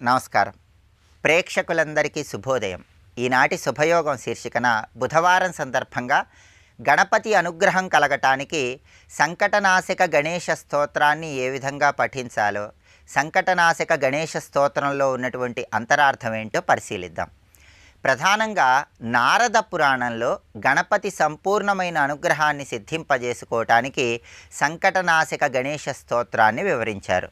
నమస్కారం. ప్రేక్షకులందరికీ శుభోదయం. ఈనాటి శుభయోగం శీర్షికన బుధవారం సందర్భంగా గణపతి అనుగ్రహం కలగటానికి సంకటనాశక గణేష స్తోత్రాన్ని ఏ విధంగా పఠించాలో, సంకటనాశక గణేష స్తోత్రంలో ఉన్నటువంటి అంతరార్థం ఏంటో పరిశీలిద్దాం. ప్రధానంగా నారద పురాణంలో గణపతి సంపూర్ణమైన అనుగ్రహాన్ని సిద్ధింపజేసుకోవటానికి సంకటనాశక గణేష స్తోత్రాన్ని వివరించారు.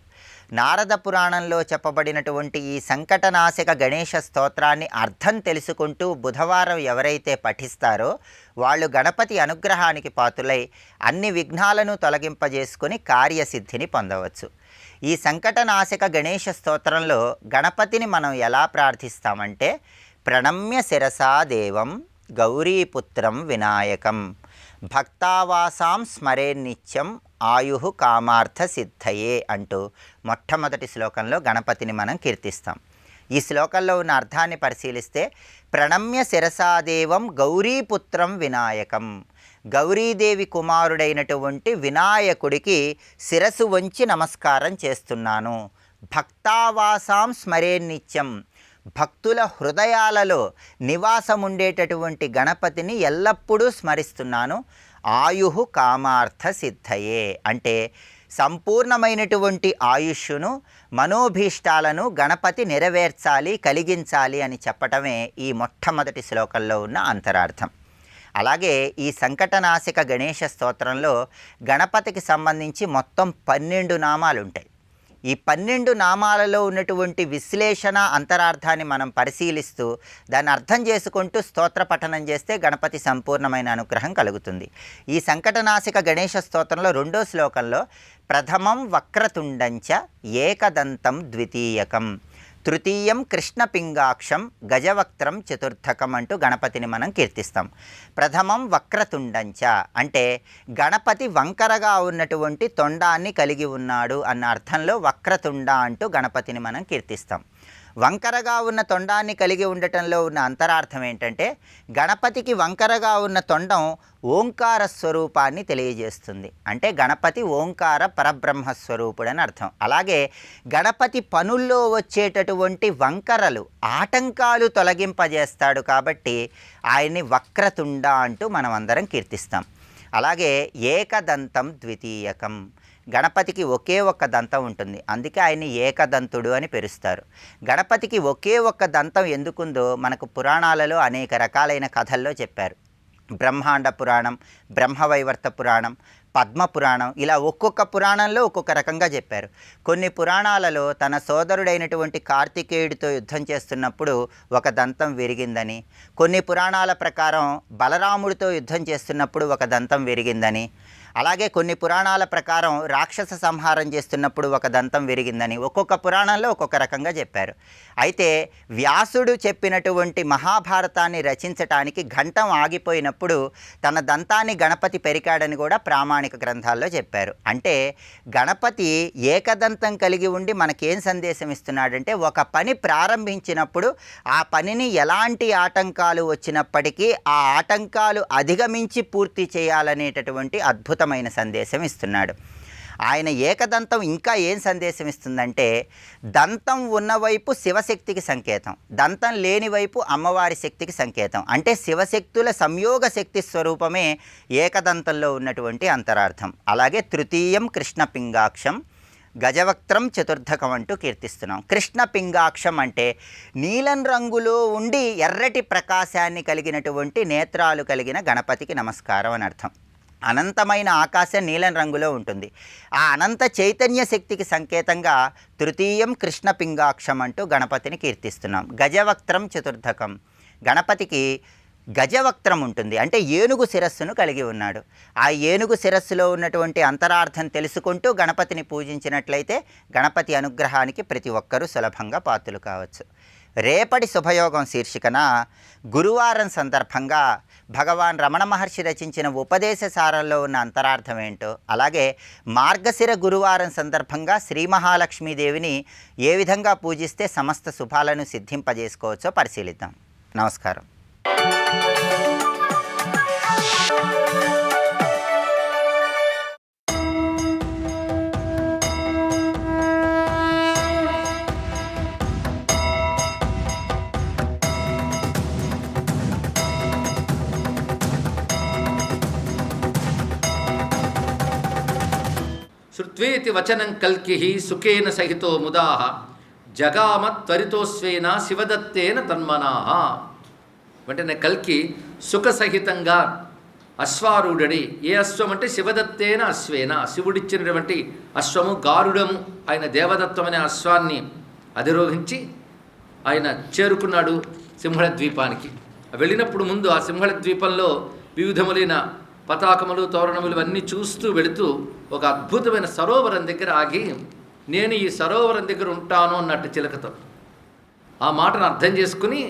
నారద పురాణంలో చెప్పబడినటువంటి ఈ సంకటనాశక గణేష స్తోత్రాన్ని అర్థం తెలుసుకుంటూ బుధవారం ఎవరైతే పఠిస్తారో వాళ్ళు గణపతి అనుగ్రహానికి పాత్రులై అన్ని విఘ్నాలను తొలగింపజేసుకొని కార్యసిద్ధిని పొందవచ్చు. ఈ సంకటనాశక గణేష స్తోత్రంలో గణపతిని మనం ఎలా ప్రార్థిస్తామంటే, ప్రణమ్య శిరసా దేవం గౌరీపుత్రం వినాయకం భక్తావాసాం స్మరే నిత్యం ఆయు కామార్థ సిద్ధయే అంటూ మొట్టమొదటి శ్లోకంలో గణపతిని మనం కీర్తిస్తాం. ఈ శ్లోకంలో ఉన్న అర్థాన్ని పరిశీలిస్తే, ప్రణమ్య శిరసాదేవం గౌరీపుత్రం వినాయకం, గౌరీదేవి కుమారుడైనటువంటి వినాయకుడికి శిరసు వంచి నమస్కారం చేస్తున్నాను. భక్తావాసాం స్మరే నిత్యం, భక్తుల హృదయాలలో నివాసముండేటటువంటి గణపతిని ఎల్లప్పుడూ స్మరిస్తున్నాను. ఆయు కామార్థ సిద్ధయే అంటే సంపూర్ణమైనటువంటి ఆయుష్ను, మనోభీష్టాలను గణపతి నెరవేర్చాలి, కలిగించాలి అని చెప్పటమే ఈ మొట్టమొదటి శ్లోకంలో ఉన్న అంతరార్థం. అలాగే ఈ సంకటనాశక గణేష స్తోత్రంలో గణపతికి సంబంధించి మొత్తం 12 నామాలు ఉంటాయి. ఈ 12 నామాలలో ఉన్నటువంటి విశ్లేషణ అంతరార్థాన్ని మనం పరిశీలిస్తూ దాన్ని అర్థం చేసుకుంటూ స్తోత్ర పఠనం చేస్తే గణపతి సంపూర్ణమైన అనుగ్రహం కలుగుతుంది. ఈ సంకటనాశక గణేష స్తోత్రంలో 2వ శ్లోకంలో ప్రథమం వక్రతుండంచ ఏకదంతం ద్వితీయకం తృతీయం కృష్ణపింగాక్షం గజవక్త్రం చతుర్థకం అంటూ గణపతిని మనం కీర్తిస్తాం. ప్రథమం వక్రతుండంచ అంటే గణపతి వంకరగా ఉన్నటువంటి తొండాన్ని కలిగి ఉన్నాడు అన్న అర్థంలో వక్రతుండ అంటూ గణపతిని మనం కీర్తిస్తాం. వంకరగా ఉన్న తొండాన్ని కలిగి ఉండటంలో ఉన్న అంతరార్థం ఏంటంటే, గణపతికి వంకరగా ఉన్న తొండం ఓంకార స్వరూపాన్ని తెలియజేస్తుంది. అంటే గణపతి ఓంకార పరబ్రహ్మస్వరూపుడని అర్థం. అలాగే గణపతి పనుల్లో వచ్చేటటువంటి వంకరలు, ఆటంకాలు తొలగింపజేస్తాడు కాబట్టి ఆయన్ని వక్రతుండ అంటూ మనం అందరం కీర్తిస్తాం. అలాగే ఏకదంతం ద్వితీయకం, గణపతికి ఒకే ఒక్క దంతం ఉంటుంది, అందుకే ఆయన్ని ఏకదంతుడు అని పిలుస్తారు. గణపతికి ఒకే ఒక్క దంతం ఎందుకుందో మనకు పురాణాలలో అనేక రకాలైన కథల్లో చెప్పారు. బ్రహ్మాండ పురాణం, బ్రహ్మవైవర్త పురాణం, పద్మ పురాణం, ఇలా ఒక్కొక్క పురాణంలో ఒక్కొక్క రకంగా చెప్పారు. కొన్ని పురాణాలలో తన సోదరుడైనటువంటి కార్తికేయుడితో యుద్ధం చేస్తున్నప్పుడు ఒక దంతం విరిగిందని, కొన్ని పురాణాల ప్రకారం బలరాముడితో యుద్ధం చేస్తున్నప్పుడు ఒక దంతం విరిగిందని, అలాగే కొన్ని పురాణాల ప్రకారం రాక్షస సంహారం చేస్తున్నప్పుడు ఒక దంతం విరిగిందని ఒక్కొక్క పురాణంలో ఒక్కొక్క రకంగా చెప్పారు. అయితే వ్యాసుడు చెప్పినటువంటి మహాభారతాన్ని రచించటానికి ఘంటం ఆగిపోయినప్పుడు తన దంతాన్ని గణపతి పెరికాడని కూడా ప్రామాణిక గ్రంథాల్లో చెప్పారు. అంటే గణపతి ఏకదంతం కలిగి ఉండి మనకేం సందేశం ఇస్తున్నాడంటే, ఒక పని ప్రారంభించినప్పుడు ఆ పనిని ఎలాంటి ఆటంకాలు వచ్చినప్పటికీ ఆ ఆటంకాలు అధిగమించి పూర్తి చేయాలనేటటువంటి అద్భుతమైన సందేశం ఇస్తున్నాడు. ఆయన ఏకదంతం ఇంకా ఏం సందేశం ఇస్తుందంటే, దంతం ఉన్నవైపు శివశక్తికి సంకేతం, దంతం లేని వైపు అమ్మవారి శక్తికి సంకేతం. అంటే శివశక్తుల సంయోగ శక్తి స్వరూపమే ఏకదంతంలో ఉన్నటువంటి అంతరార్థం. అలాగే తృతీయం కృష్ణపింగాక్షం గజవక్త్రం చతుర్థకం అంటూ కీర్తిస్తున్నాం. కృష్ణపింగాక్షం అంటే నీలం రంగులో ఉండి ఎర్రటి ప్రకాశాన్ని కలిగినటువంటి నేత్రాలు కలిగిన గణపతికి నమస్కారం అని అర్థం. అనంతమైన ఆకాశం నీలం రంగులో ఉంటుంది. ఆ అనంత చైతన్య శక్తికి సంకేతంగా తృతీయం కృష్ణపింగాక్షం అంటూ గణపతిని కీర్తిస్తున్నాం. గజవక్త్రం చతుర్థకం, గణపతికి గజవక్త్రం ఉంటుంది, అంటే ఏనుగు శిరస్సును కలిగి ఉన్నాడు. ఆ ఏనుగు శిరస్సులో ఉన్నటువంటి అంతరార్థం తెలుసుకుంటూ గణపతిని పూజించినట్లయితే గణపతి అనుగ్రహానికి ప్రతి ఒక్కరూ సులభంగా పాత్రులు కావచ్చు. రేపటి శుభయోగం శీర్షికన గురువారం సందర్భంగా భగవాన్ రమణ మహర్షి రచించిన ఉపదేశ సారంలో ఉన్న అంతరార్థం ఏంటో, అలాగే మార్గశిర గురువారం సందర్భంగా శ్రీ మహాలక్ష్మీదేవిని ఏ విధంగా పూజిస్తే సమస్త శుభాలను సిద్ధింపజేసుకోవచ్చో పరిశీలిద్దాం. నమస్కారం. స్వేతి వచనం కల్కి సుఖేన సహితో ముదాహ జగామ త్వరితోస్వేన శివదత్తేన తన్మనాహ. వెంటనే కల్కి సుఖసహితంగా అశ్వారూఢుడి. ఏ అశ్వం అంటే శివదత్తేన అశ్వేన, శివుడిచ్చినటువంటి అశ్వము గారుడము ఆయన దేవదత్తం అనే అశ్వాన్ని అధిరోహించి ఆయన చేరుకున్నాడు సింహళ ద్వీపానికి. వెళ్ళినప్పుడు ముందు ఆ సింహళ ద్వీపంలో వివిధములైన పతాకములు తోరణములు అన్నీ చూస్తూ వెళుతూ ఒక అద్భుతమైన సరోవరం దగ్గర ఆగి, నేను ఈ సరోవరం దగ్గర ఉంటాను అన్నట్టు చిలకతో. ఆ మాటను అర్థం చేసుకుని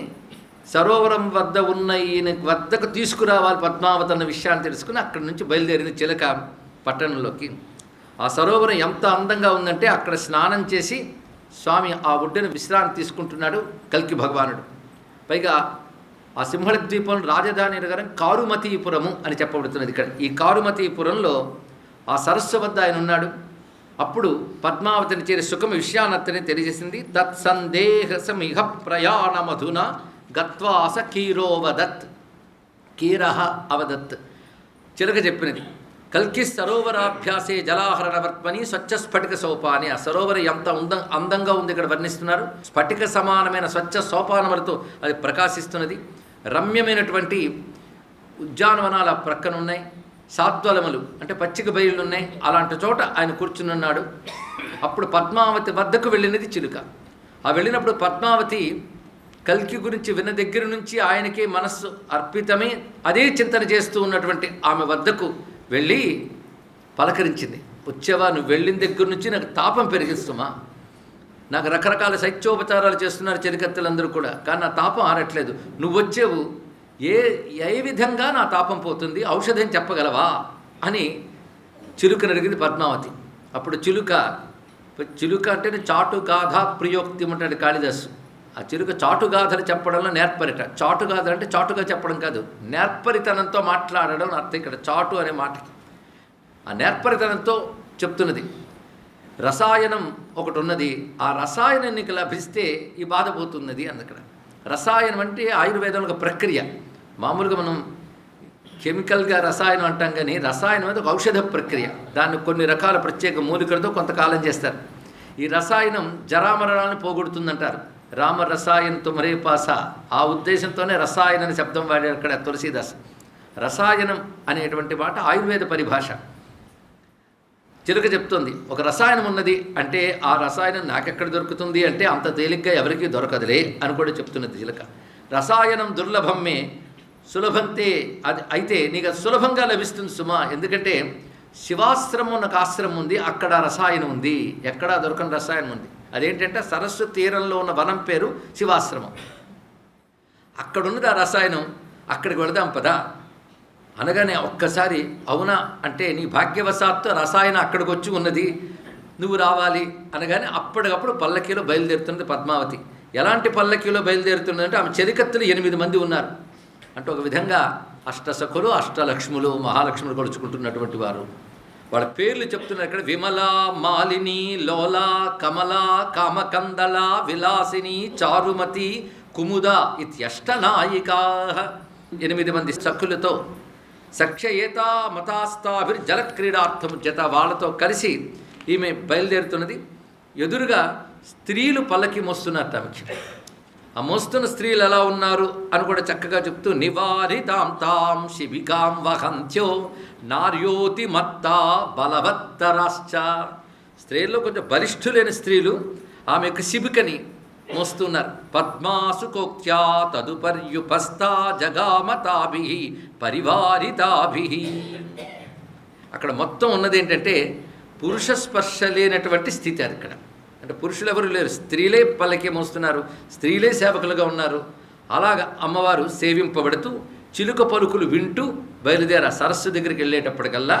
సరోవరం వద్ద ఉన్న ఈయన వద్దకు తీసుకురావాలి పద్మావతి అన్న విషయాన్ని తెలుసుకుని అక్కడి నుంచి బయలుదేరింది చిలక పట్టణంలోకి. ఆ సరోవరం ఎంత అందంగా ఉందంటే అక్కడ స్నానం చేసి స్వామి ఆ ఒడ్డున విశ్రాంతి తీసుకుంటున్నాడు కల్కి భగవానుడు. పైగా ఆ సింహళ ద్వీపం రాజధాని నగరం కారుమతీపురము అని చెప్పబడుతున్నది. ఇక్కడ ఈ కారుమతీపురంలో ఆ సరస్సు వద్ద ఆయన ఉన్నాడు. అప్పుడు పద్మావతిని చేరి సుఖమ విషయానత్తని తెలియజేసింది. తత్సందేహసమిహ ప్రయాణమధున గత్వాస కీరోవదత్, కీరహ అవదత్. చిలక చెప్పినది, కల్కి సరోవరాభ్యాసే జలాహరణవర్త్మని స్వచ్ఛ స్ఫటిక సోపాని. ఆ సరోవరం ఎంత అందంగా ఉంది ఇక్కడ వర్ణిస్తున్నారు. స్ఫటిక సమానమైన స్వచ్ఛ సోపానములతో అది ప్రకాశిస్తున్నది. రమ్యమైనటువంటి ఉద్యానవనాల ప్రక్కనున్నాయి. సాద్వలములు అంటే పచ్చిక బయళ్ళు ఉన్నాయి. అలాంటి చోట ఆయన కూర్చునున్నాడు. అప్పుడు పద్మావతి వద్దకు వెళ్ళినది చిలుక. ఆ వెళ్ళినప్పుడు పద్మావతి కల్కి గురించి విన్న దగ్గర నుంచి ఆయనకే మనస్సు అర్పితమై అదే చింతన చేస్తూ ఉన్నటువంటి ఆమె వద్దకు వెళ్ళి పలకరించింది. వచ్చేవా, నువ్వు వెళ్ళిన దగ్గర నుంచి నాకు తాపం పెరిగిస్తుమా. నాకు రకరకాల శైత్యోపచారాలు చేస్తున్నారు చెలికత్తెలందరూ కూడా, కానీ నా తాపం ఆరట్లేదు. నువ్వు వచ్చేవు, ఏ విధంగా నా తాపం పోతుంది, ఔషధం చెప్పగలవా అని చిలుకని అడిగింది పద్మావతి. అప్పుడు చిలుక అంటేనే చాటుగాథ ప్రియోక్తి అంటాడు కాళిదాసు. ఆ చిలుక చాటుగాథలు చెప్పడంలో నేర్పరిట. చాటుగాథలు అంటే చాటుగా చెప్పడం కాదు, నేర్పరితనంతో మాట్లాడడం అర్థం ఇక్కడ చాటు అనే మాటకి. ఆ నేర్పరితనంతో చెప్తున్నది. రసాయనం ఒకటి ఉన్నది, ఆ రసాయనం నీకు లభిస్తే ఈ బాధ పోతున్నది అక్కడ. రసాయనం అంటే ఆయుర్వేదంలో ఒక ప్రక్రియ. మామూలుగా మనం కెమికల్గా రసాయనం అంటాం, కానీ రసాయనం అనేది ఒక ఔషధ ప్రక్రియ. దాన్ని కొన్ని రకాల ప్రత్యేక మూలికలతో కొంతకాలం చేస్తారు. ఈ రసాయనం జరామరణాలను పోగొడుతుందంటారు. రామ రసాయన్ తుమరే పాస, ఆ ఉద్దేశంతోనే రసాయన అనే శబ్దం వాడారు అక్కడ తులసీదాస్. రసాయనం అనేటువంటి మాట ఆయుర్వేద పరిభాష. చిలుక చెప్తుంది, ఒక రసాయనం ఉన్నది అంటే ఆ రసాయనం నాకెక్కడ దొరుకుతుంది అంటే అంత తేలిగ్గా ఎవరికీ దొరకదులే అని కూడా చెప్తున్నది చిలుక. రసాయనం దుర్లభమే సులభంతే, అది అయితే నీకు అది సులభంగా లభిస్తుంది సుమా. ఎందుకంటే శివాశ్రమం ఒక ఆశ్రమం ఉంది, అక్కడ రసాయనం ఉంది. ఎక్కడా దొరకని రసాయనం ఉంది. అదేంటంటే సరస్సు తీరంలో ఉన్న వనం పేరు శివాశ్రమం. అక్కడున్నది ఆ రసాయనం. అక్కడికి వెళదాం పదా అనగానే ఒక్కసారి అవునా అంటే నీ భాగ్యవశాత్తు రసాయనం అక్కడికి వచ్చి ఉన్నది, నువ్వు రావాలి అనగానే అప్పటికప్పుడు పల్లకీలో బయలుదేరుతున్నది పద్మావతి. ఎలాంటి పల్లకీలో బయలుదేరుతున్నదంటే ఆమె చెలికత్తులు 8 మంది ఉన్నారు. అంటే ఒక విధంగా అష్టసఖులు, అష్టలక్ష్ములు, మహాలక్ష్ములు కొలుచుకుంటున్నటువంటి వారు. వాళ్ళ పేర్లు చెప్తున్నారు ఇక్కడ. విమల, మాలిని, లోల, కమల, కామకందళ, విలాసిని, చారుమతి, కుముద ఇత్యష్టనాయికా. 8 మంది సఖులతో సఖ్యయేత మతాస్తాభిర్ జలక్రీడార్థం జత వాళ్ళతో కలిసి ఈమె బయలుదేరుతున్నది. ఎదురుగా స్త్రీలు పల్లకి మోస్తున్నారు తమకి. ఆ మోస్తున్న స్త్రీలు ఎలా ఉన్నారు అని కూడా చక్కగా చెప్తూ, నివారితాం తాం శిబికాం వహంత్యో నార్యోతి మత్తా బలవత్తరాశ్చ. స్త్రీల్లో కొంచెం బలిష్ఠులైన స్త్రీలు ఆమె యొక్క శిబికని మోస్తున్నారు. పద్మాసు కోక్త్యా తదుపర్యుపస్థా జగామతాభి పరివారితాభి. అక్కడ మొత్తం ఉన్నది ఏంటంటే పురుష స్పర్శ లేనటువంటి స్థితి. అది ఇక్కడ అంటే పురుషులు ఎవరు లేరు, స్త్రీలే పల్లకి మోస్తున్నారు, స్త్రీలే సేవకులుగా ఉన్నారు. అలాగ అమ్మవారు సేవింపబడుతూ చిలుక పలుకులు వింటూ బయలుదేరా. సరస్సు దగ్గరికి వెళ్ళేటప్పటికల్లా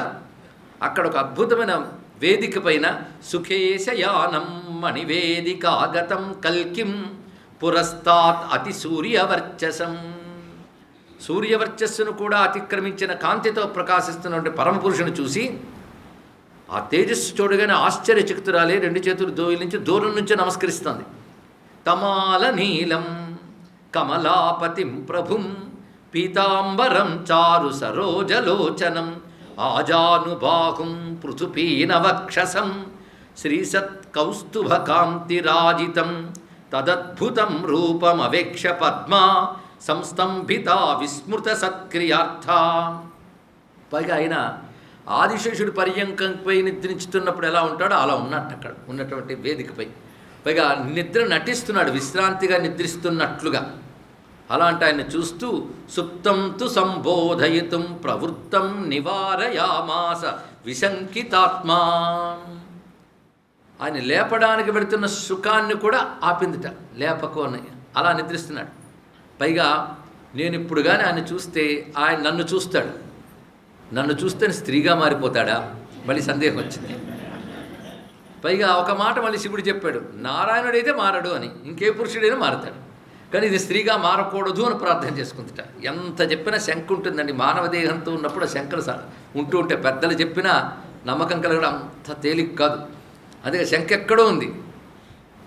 అక్కడ ఒక అద్భుతమైన వేదిక పైన సుఖేశయానం మణివేదికాగతం కల్కిం పురస్తాత్ అతి సూర్యవర్చసం. సూర్యవర్చస్సును కూడా అతిక్రమించిన కాంతితో ప్రకాశిస్తున్నటువంటి పరమపురుషుని చూసి ఆ తేజస్సు చూడగానే ఆశ్చర్యచకితురాలే 2 చేతులు దోయిలించి దూరం నుంచి నమస్కరిస్తుంది. తమాల నీలం కమలాపతిం ప్రభుం పీతాంబరం చారు సరోజలోచనం ఆజానుబాహుం పృథుపీనవక్షసం శ్రీసత్కౌస్తుభకాంతిరాజితం తదద్భుతం రూపమవేక్ష పద్మా సంస్తంభిత విస్మృత సత్క్రియార్థ. పైగా ఆయన ఆదిశేషుడు పర్యంకంపై నిద్రించుతున్నప్పుడు ఎలా ఉంటాడో అలా ఉన్నట్టు అక్కడ ఉన్నటువంటి వేదికపై. పైగా నిద్ర నటిస్తున్నాడు, విశ్రాంతిగా నిద్రిస్తున్నట్లుగా. అలాంటి ఆయన చూస్తూ సుప్తం తు సంబోధయితుం ప్రవృత్తం నివారయామాస విశంకితాత్మా. ఆయన లేపడానికి పెడుతున్న సుఖాన్ని కూడా ఆపిందిట, లేపకు అని. అలా నిద్రిస్తున్నాడు. పైగా నేను ఇప్పుడు కానీ ఆయన చూస్తే ఆయన నన్ను చూస్తాడు, నన్ను చూస్తే స్త్రీగా మారిపోతాడా, మళ్ళీ సందేహం వచ్చింది. పైగా ఒక మాట మళ్ళీ శివుడు చెప్పాడు, నారాయణుడైతే మారడు అని, ఇంకే పురుషుడైనా మారుతాడు, కానీ ఇది స్త్రీగా మారకూడదు అని ప్రార్థన చేసుకుందిట. ఎంత చెప్పినా శంక ఉంటుందండి, మానవ దేహంతో ఉన్నప్పుడు ఆ శంకలు ఉంటూ ఉంటే పెద్దలు చెప్పినా నమ్మకం కలగడం అంత తేలిక కాదు. అందుకే శంక ఎక్కడో ఉంది.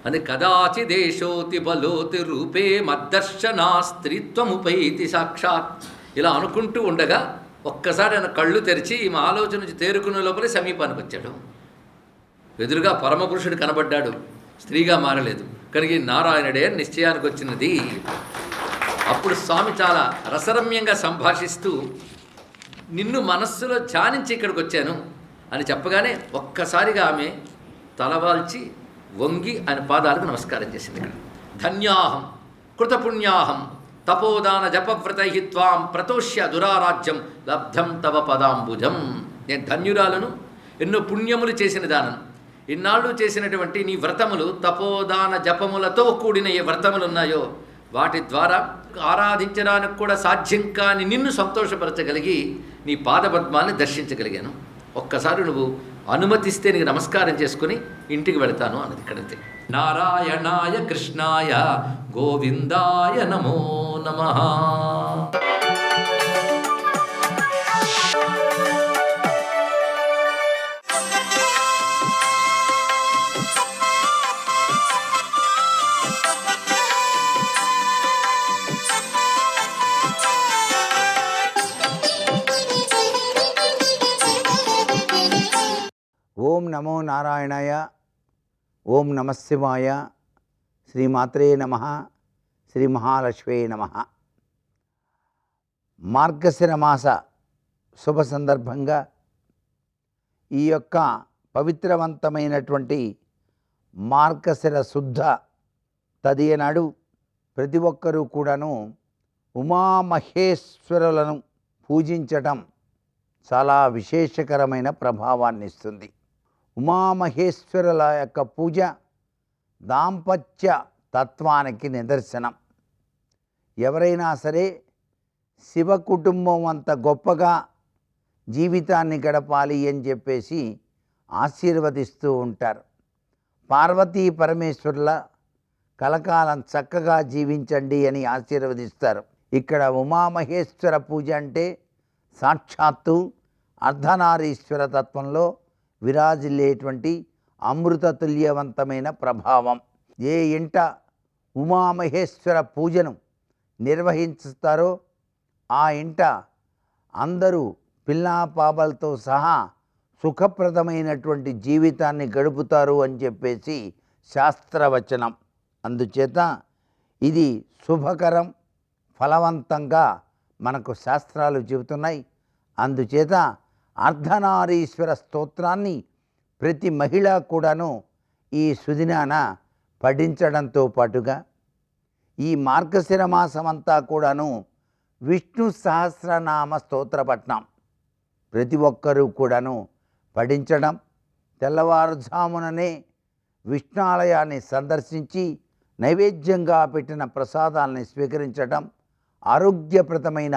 అది కదాచి దేశోతి బలోతి రూపే మద్దర్శనా స్త్రీత్వముపైతి సాక్షాత్. ఇలా అనుకుంటూ ఉండగా ఒక్కసారి ఆయన కళ్ళు తెరిచి ఈ ఆలోచన నుంచి తేరుకునే లోపలే సమీపానికి వచ్చాడు. ఎదురుగా పరమపురుషుడు కనబడ్డాడు, స్త్రీగా మారలేదు, కనుక నారాయణుడే నిశ్చయానికి వచ్చినది. అప్పుడు స్వామి చాలా రసరమ్యంగా సంభాషిస్తూ నిన్ను మనస్సులో ధ్యానించి ఇక్కడికి వచ్చాను అని చెప్పగానే ఒక్కసారిగా ఆమె తలవాల్చి వంగి ఆయన పాదాలకు నమస్కారం చేసింది. ఇక్కడ ధన్యాహం కృతపుణ్యాహం తపోదాన జపవ్రతై త్వాం ప్రతోష్య దురారాజ్యం లబ్ధం తవ పదాంబుజం. నేను ధన్యురాలను, ఎన్నో పుణ్యములు చేసిన దానను. ఇన్నాళ్ళు చేసినటువంటి నీ వ్రతములు, తపోదాన జపములతో కూడిన ఏ వ్రతములు ఉన్నాయో వాటి ద్వారా ఆరాధించడానికి కూడా సాధ్యం కాని నిన్ను సంతోషపరచగలిగి నీ పాదపద్మాన్ని దర్శించగలిగాను. ఒక్కసారి నువ్వు అనుమతిస్తే నీకు నమస్కారం చేసుకుని ఇంటికి వెళతాను అన్నది. ఇక్కడైతే నారాయణాయ కృష్ణాయ గోవిందాయ నమో నమః. ఓం నమో నారాయణాయ, ఓం నమశివాయ, శ్రీమాత్రే నమః, శ్రీ మహాలక్ష్మీ నమః. మార్గశిర మాస శుభ సందర్భంగా ఈ యొక్క పవిత్రవంతమైనటువంటి మార్గశిర శుద్ధ తదియ నాడు ప్రతి ఒక్కరూ కూడాను ఉమామహేశ్వరులను పూజించటం చాలా విశేషకరమైన ప్రభావాన్ని ఇస్తుంది. ఉమామహేశ్వరుల యొక్క పూజ దాంపత్య తత్వానికి నిదర్శనం. ఎవరైనా సరే శివ కుటుంబం అంత గొప్పగా జీవితాన్ని గడపాలి అని చెప్పేసి ఆశీర్వదిస్తూ ఉంటారు. పార్వతీ పరమేశ్వరుల కలకాలం చక్కగా జీవించండి అని ఆశీర్వదిస్తారు. ఇక్కడ ఉమామహేశ్వర పూజ అంటే సాక్షాత్తు అర్ధనారీశ్వర తత్వంలో విరాజిల్లేటువంటి అమృతతుల్యవంతమైన ప్రభావం. ఏ ఇంట ఉమామహేశ్వర పూజను నిర్వహిస్తారో ఆ ఇంట అందరూ పిల్లా పాపలతో సహా సుఖప్రదమైనటువంటి జీవితాన్ని గడుపుతారు అని చెప్పేసి శాస్త్రవచనం. అందుచేత ఇది శుభకరం, ఫలవంతంగా మనకు శాస్త్రాలు చెబుతున్నాయి. అందుచేత అర్ధనారీశ్వర స్తోత్రాన్ని ప్రతి మహిళ కూడాను ఈ సుదినాన పఠించడంతో పాటుగా ఈ మార్గశిర మాసమంతా కూడాను విష్ణు సహస్రనామ స్తోత్రపట్నం ప్రతి ఒక్కరూ కూడాను పఠించడం, తెల్లవారుజాముననే విష్ణాలయాన్ని సందర్శించి నైవేద్యంగా పెట్టిన ప్రసాదాలని స్వీకరించడం ఆరోగ్యప్రదమైన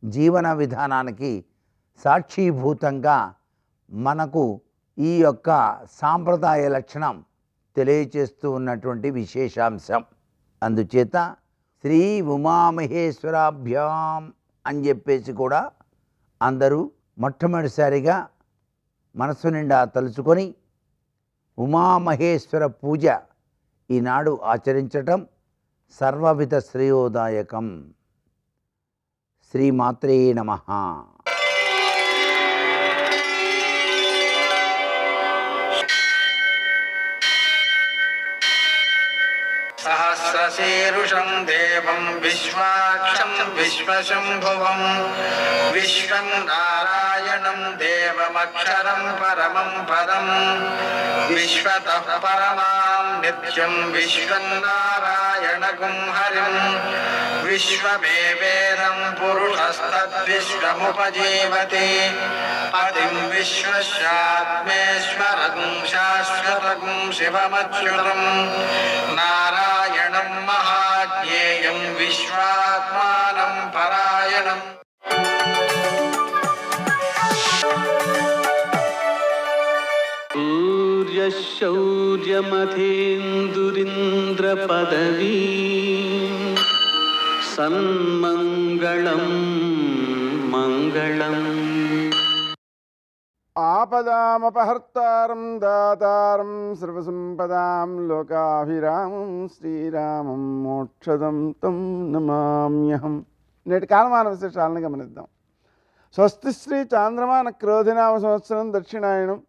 జీవన విధానానికి సాక్షీభూతంగా మనకు ఈ యొక్క సాంప్రదాయ లక్షణం తెలియచేస్తూ ఉన్నటువంటి విశేషాంశం. అందుచేత శ్రీ ఉమామహేశ్వరాభ్యాం అని చెప్పేసి కూడా అందరూ మొట్టమొదటిసారిగా మనసు నిండా తలుచుకొని ఉమామహేశ్వర పూజ ఈనాడు ఆచరించటం సర్వవిధ శ్రేయోదాయకం. శ్రీమాత్రే నమః. सहस्रशीर्षं देवं विश्वाक्षं विश्वशम्भुवं विश्वं नारायणं देवमक्षरं परमं पदं विश्वतः परमां नित्यं विश्वन्नारायणगुं हरिं विश्वमेवेदं पुरुषस्तद्विश्वमुपजीवति पतिं विश्वस्यात्मेश्वरगुं शाश्वतगुं शिवमच्युतं नारायणं महाज्ञेयं विश्वात्मानं परायणम् सूर्यशौर्यमथेन्दुरिन्द्रपदवी सन्मङ्गलं मङ्गलम् ఆపదామపహర్తారం దాతారం సర్వసంపదాం లోకాభిరామం శ్రీరామం మోక్షదం తం నమామ్యహం. నేటి కాలమాన విశేషాలను గమనిద్దాం. స్వస్తి శ్రీ చాంద్రమాన క్రోధినామ సంవత్సరం దక్షిణాయనం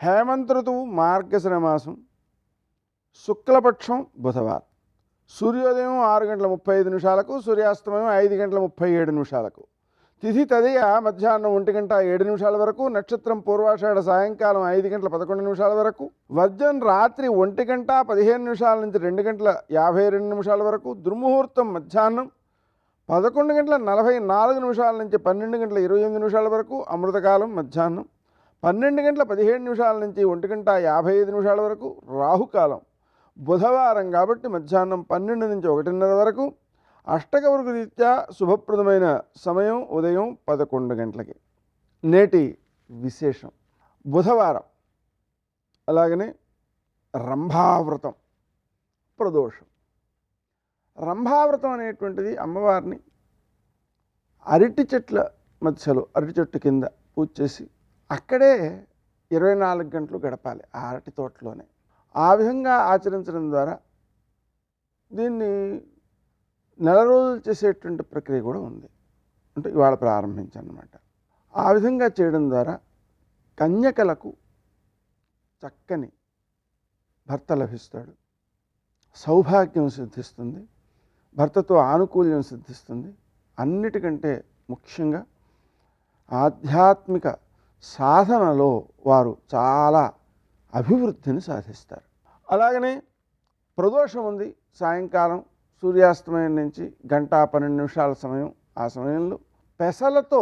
హేమంత ఋతువు మార్గశిర మాసం శుక్లపక్షం బుధవారం. సూర్యోదయం 6:35 సూర్యాస్తమయం 5:37. తిథి తదియ మధ్యాహ్నం 1:07 వరకు, నక్షత్రం పూర్వాషాఢ సాయంకాలం 5:11 వరకు, వర్జం రాత్రి 1:15 నుంచి 2:52 వరకు, దుర్ముహూర్తం మధ్యాహ్నం 11:44 నుంచి 12:28 వరకు, అమృతకాలం మధ్యాహ్నం 12:17 నుంచి 1:55 వరకు, రాహుకాలం బుధవారం కాబట్టి మధ్యాహ్నం 12 నుంచి 1:30 వరకు, అష్టకవర్గ రీత్యా శుభప్రదమైన సమయం ఉదయం 11 గంటలకి. నేటి విశేషం బుధవారం, అలాగనే రంభావ్రతం ప్రదోషం. రంభావ్రతం అనేటువంటిది అమ్మవారిని అరటి చెట్ల మధ్యలో, అరటి చెట్టు కింద పూజ చేసి అక్కడే 24 గంటలు గడపాలి ఆ అరటి తోటలోనే. ఆ విధంగా ఆచరించడం ద్వారా దీన్ని నెల రోజులు చేసేటువంటి ప్రక్రియ కూడా ఉంది. అంటే ఇవాళ ప్రారంభించన్నమాట. ఆ విధంగా చేయడం ద్వారా కన్యకలకు చక్కని భర్త లభిస్తాడు, సౌభాగ్యం సిద్ధిస్తుంది, భర్తతో ఆనుకూల్యం సిద్ధిస్తుంది. అన్నిటికంటే ముఖ్యంగా ఆధ్యాత్మిక సాధనలో వారు చాలా అభివృద్ధిని సాధిస్తారు. అలాగనే ప్రదోషం ఉంది. సాయంకాలం సూర్యాస్తమయం నుంచి 1:12 సమయం. ఆ సమయంలో పెసలతో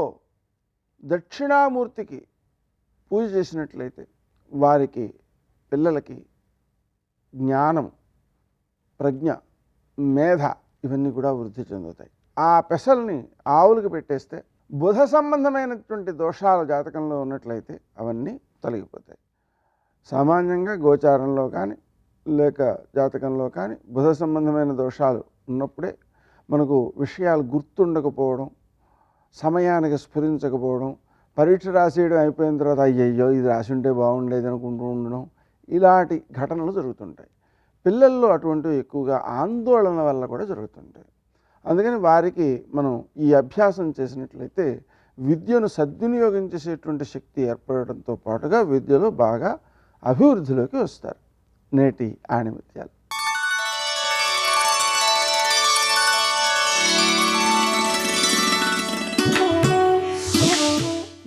దక్షిణామూర్తికి పూజ చేసినట్లయితే వారికి పిల్లలకి జ్ఞానం, ప్రజ్ఞ, మేధ ఇవన్నీ కూడా వృద్ధి చెందుతాయి. ఆ పెసల్ని ఆవులకు పెట్టేస్తే బుధ సంబంధమైనటువంటి దోషాలు జాతకంలో ఉన్నట్లయితే అవన్నీ తొలగిపోతాయి. సామాన్యంగా గోచారంలో కానీ లేక జాతకంలో కానీ బుధ సంబంధమైన దోషాలు ఉన్నప్పుడే మనకు విషయాలు గుర్తుండకపోవడం, సమయానికి స్ఫురించకపోవడం, పరీక్ష రాసేయడం అయిపోయిన తర్వాత అయ్యయ్యో ఇది రాసి ఉంటే బాగుండేది అనుకుంటూ ఉండడం, ఇలాంటి ఘటనలు జరుగుతుంటాయి. పిల్లల్లో అటువంటివి ఎక్కువగా ఆందోళన వల్ల కూడా జరుగుతుంటాయి. అందుకని వారికి మనం ఈ అభ్యాసం చేసినట్లయితే విద్యను సద్వినియోగం చేసేటువంటి శక్తి ఏర్పడడంతో పాటుగా విద్యలో బాగా అభివృద్ధిలోకి వస్తారు. నేటి ఆణిముత్యాలు.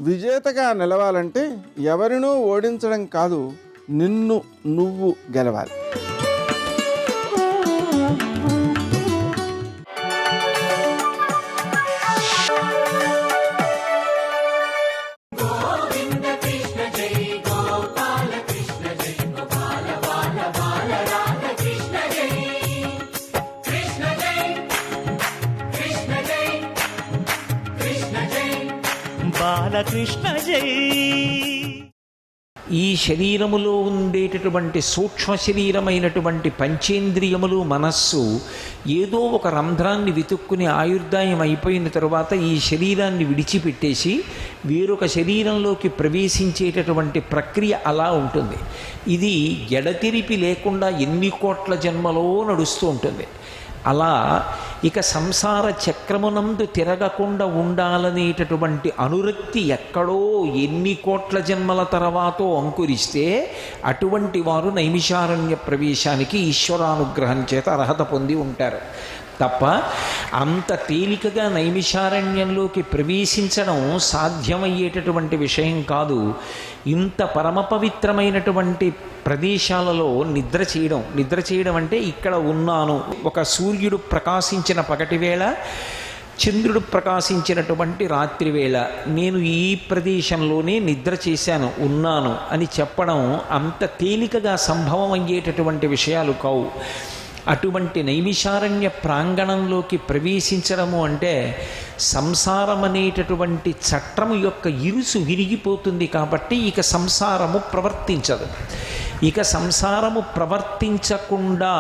విజేతగా నిలవాలంటే ఎవరినూ ఓడించడం కాదు, నిన్ను నువ్వు గెలవాలి. బాలకృష్ణ జై. ఈ శరీరములో ఉండేటటువంటి సూక్ష్మ శరీరమైనటువంటి పంచేంద్రియములు, మనస్సు ఏదో ఒక రంధ్రాన్ని వెతుక్కుని ఆయుర్దాయం అయిపోయిన తరువాత ఈ శరీరాన్ని విడిచిపెట్టేసి వేరొక శరీరంలోకి ప్రవేశించేటటువంటి ప్రక్రియ అలా ఉంటుంది. ఇది ఎడతెరిపి లేకుండా ఎన్ని కోట్ల జన్మలో నడుస్తూ ఉంటుంది. అలా ఇక సంసార చక్రమునందు తిరగకుండా ఉండాలనేటటువంటి అనురక్తి ఎక్కడో ఎన్ని కోట్ల జన్మల తర్వాతో అంకురిస్తే అటువంటి వారు నైమిషారణ్య ప్రవేశానికి ఈశ్వరానుగ్రహం చేత అర్హత పొంది ఉంటారు తప్ప అంత తేలికగా నైమిషారణ్యంలోకి ప్రవేశించడం సాధ్యమయ్యేటటువంటి విషయం కాదు. ఇంత పరమ పవిత్రమైనటువంటి ప్రదేశాలలో నిద్ర చేయడం అంటే ఇక్కడ ఉన్నాను, ఒక సూర్యుడు ప్రకాశించిన పగటివేళ, చంద్రుడు ప్రకాశించినటువంటి రాత్రివేళ నేను ఈ ప్రదేశంలోనే నిద్ర చేశాను, ఉన్నాను అని చెప్పడం అంత తేలికగా సంభవం అయ్యేటటువంటి విషయాలు కావు. అటువంటి నైమిషారణ్య ప్రాంగణంలోకి ప్రవేశించడము అంటే సంసారం అనేటటువంటి చట్రము యొక్క ఇరుసు విరిగిపోతుంది. కాబట్టి ఇక సంసారము ప్రవర్తించదు. ఇక సంసారము ప్రవర్తించకుండా